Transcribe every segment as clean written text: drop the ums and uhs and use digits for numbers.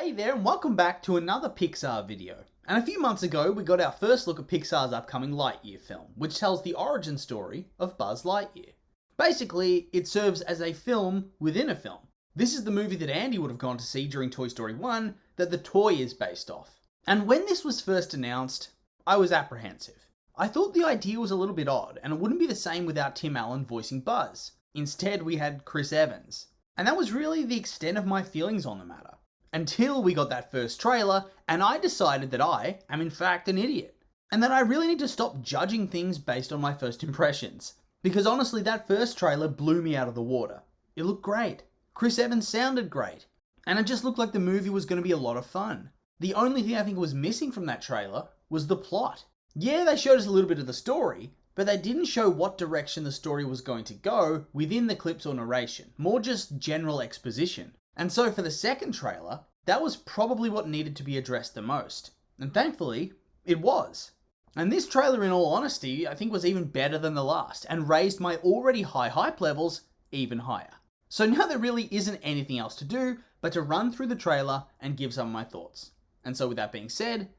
Hey there and welcome back to another Pixar video. And a few months ago we got our first look at Pixar's upcoming Lightyear film, which tells the origin story of Buzz Lightyear. Basically, it serves as a film within a film. This is the movie that Andy would have gone to see during Toy Story 1 that the toy is based off. And when this was first announced, I was apprehensive. I thought the idea was a little bit odd, and it wouldn't be the same without Tim Allen voicing Buzz. Instead, we had Chris Evans. And that was really the extent of my feelings on the matter. Until we got that first trailer, and I decided that I am in fact an idiot. And that I really need to stop judging things based on my first impressions. Because honestly, that first trailer blew me out of the water. It looked great. Chris Evans sounded great. And it just looked like the movie was going to be a lot of fun. The only thing I think was missing from that trailer was the plot. Yeah, they showed us a little bit of the story, but they didn't show what direction the story was going to go within the clips or narration. More just general exposition. And so for the second trailer, that was probably what needed to be addressed the most. And thankfully, it was. And this trailer, in all honesty, I think was even better than the last, and raised my already high hype levels even higher. So now there really isn't anything else to do but to run through the trailer and give some of my thoughts. And so with that being said,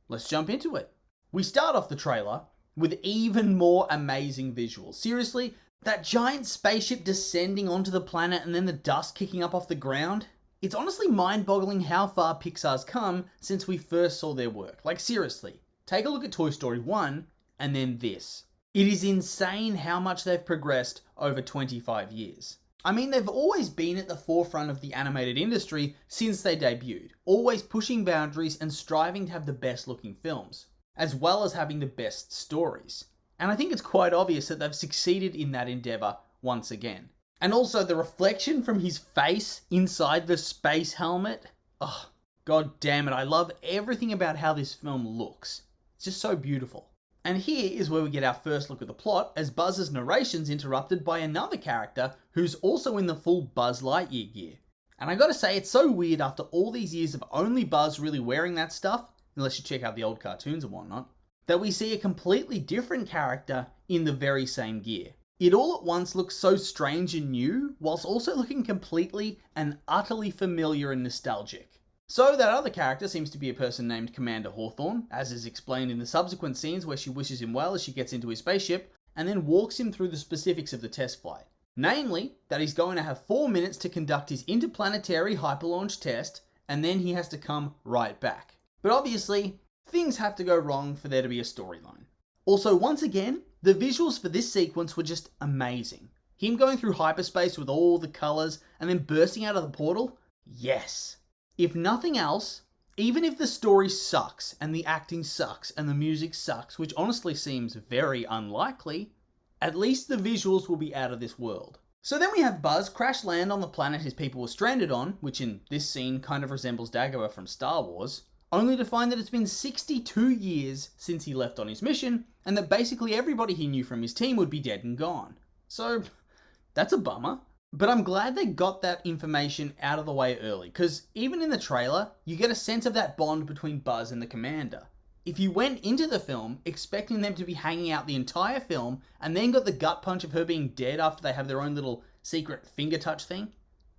let's jump into it. We start off the trailer with even more amazing visuals. Seriously, that giant spaceship descending onto the planet and then the dust kicking up off the ground. It's honestly mind-boggling how far Pixar's come since we first saw their work. Like seriously, take a look at Toy Story 1 and then this. It is insane how much they've progressed over 25 years. I mean, they've always been at the forefront of the animated industry since they debuted, always pushing boundaries and striving to have the best looking films, as well as having the best stories. And I think it's quite obvious that they've succeeded in that endeavor once again. And also the reflection from his face inside the space helmet. Oh, god damn it. I love everything about how this film looks. It's just so beautiful. And here is where we get our first look at the plot, as Buzz's narration's interrupted by another character who's also in the full Buzz Lightyear gear. And I gotta say, it's so weird after all these years of only Buzz really wearing that stuff, unless you check out the old cartoons and whatnot, that we see a completely different character in the very same gear. It all at once looks so strange and new, whilst also looking completely and utterly familiar and nostalgic. So that other character seems to be a person named Commander Hawthorne, as is explained in the subsequent scenes where she wishes him well as she gets into his spaceship, and then walks him through the specifics of the test flight. Namely, that he's going to have 4 minutes to conduct his interplanetary hyperlaunch test, and then he has to come right back. But obviously, things have to go wrong for there to be a storyline. Also, once again, the visuals for this sequence were just amazing. Him going through hyperspace with all the colours and then bursting out of the portal? Yes. If nothing else, even if the story sucks and the acting sucks and the music sucks, which honestly seems very unlikely, at least the visuals will be out of this world. So then we have Buzz crash land on the planet his people were stranded on, which in this scene kind of resembles Dagobah from Star Wars, only to find that it's been 62 years since he left on his mission, and that basically everybody he knew from his team would be dead and gone. So, that's a bummer. But I'm glad they got that information out of the way early, because even in the trailer, you get a sense of that bond between Buzz and the Commander. If you went into the film expecting them to be hanging out the entire film, and then got the gut punch of her being dead after they have their own little secret finger touch thing,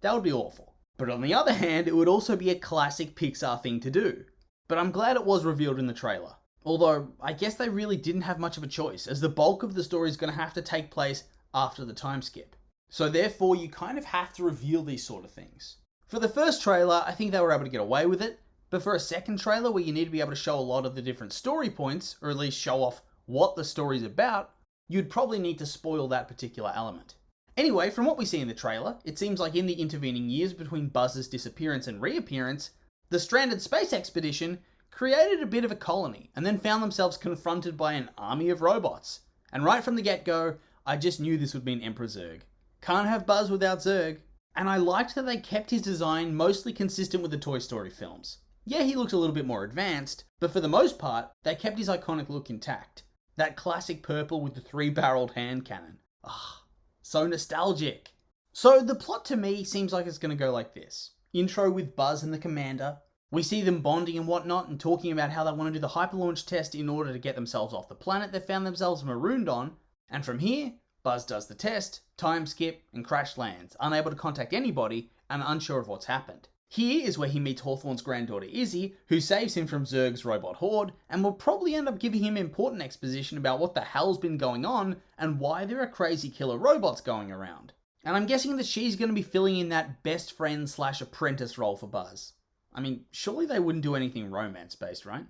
that would be awful. But on the other hand, it would also be a classic Pixar thing to do. But I'm glad it was revealed in the trailer. Although, I guess they really didn't have much of a choice, as the bulk of the story is going to have to take place after the time skip. So therefore, you kind of have to reveal these sort of things. For the first trailer, I think they were able to get away with it, but for a second trailer where you need to be able to show a lot of the different story points, or at least show off what the story's about, you'd probably need to spoil that particular element. Anyway, from what we see in the trailer, it seems like in the intervening years between Buzz's disappearance and reappearance, the stranded space expedition created a bit of a colony and then found themselves confronted by an army of robots. And right from the get-go, I just knew this would mean Emperor Zurg. Can't have Buzz without Zurg. And I liked that they kept his design mostly consistent with the Toy Story films. Yeah, he looked a little bit more advanced, but for the most part, they kept his iconic look intact. That classic purple with the 3-barreled hand cannon. Ah, so nostalgic. So the plot to me seems like it's going to go like this. Intro with Buzz and the Commander. We see them bonding and whatnot and talking about how they want to do the hyperlaunch test in order to get themselves off the planet they found themselves marooned on. And from here, Buzz does the test, time skip, and crash lands, unable to contact anybody and unsure of what's happened. Here is where he meets Hawthorne's granddaughter Izzy, who saves him from Zurg's robot horde, and will probably end up giving him important exposition about what the hell's been going on and why there are crazy killer robots going around. And I'm guessing that she's going to be filling in that best friend / apprentice role for Buzz. I mean, surely they wouldn't do anything romance-based, right?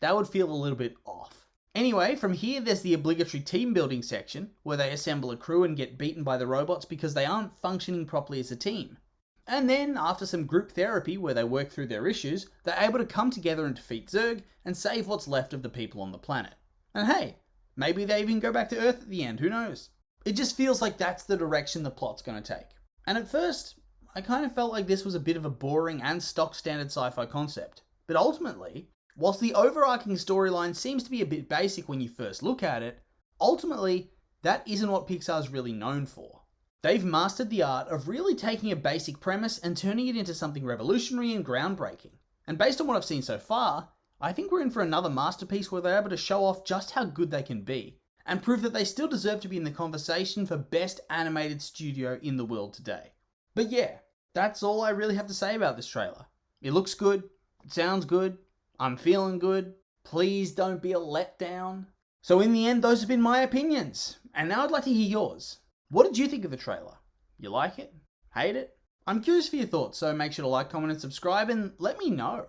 That would feel a little bit off. Anyway, from here there's the obligatory team building section, where they assemble a crew and get beaten by the robots because they aren't functioning properly as a team. And then, after some group therapy where they work through their issues, they're able to come together and defeat Zurg and save what's left of the people on the planet. And hey, maybe they even go back to Earth at the end, who knows? It just feels like that's the direction the plot's going to take. And at first, I kind of felt like this was a bit of a boring and stock standard sci-fi concept. But ultimately, whilst the overarching storyline seems to be a bit basic when you first look at it, ultimately, that isn't what Pixar's really known for. They've mastered the art of really taking a basic premise and turning it into something revolutionary and groundbreaking. And based on what I've seen so far, I think we're in for another masterpiece where they're able to show off just how good they can be, and prove that they still deserve to be in the conversation for best animated studio in the world today. But yeah, that's all I really have to say about this trailer. It looks good, it sounds good, I'm feeling good, please don't be a letdown. So in the end, those have been my opinions, and now I'd like to hear yours. What did you think of the trailer? You like it? Hate it? I'm curious for your thoughts, so make sure to like, comment, and subscribe, and let me know.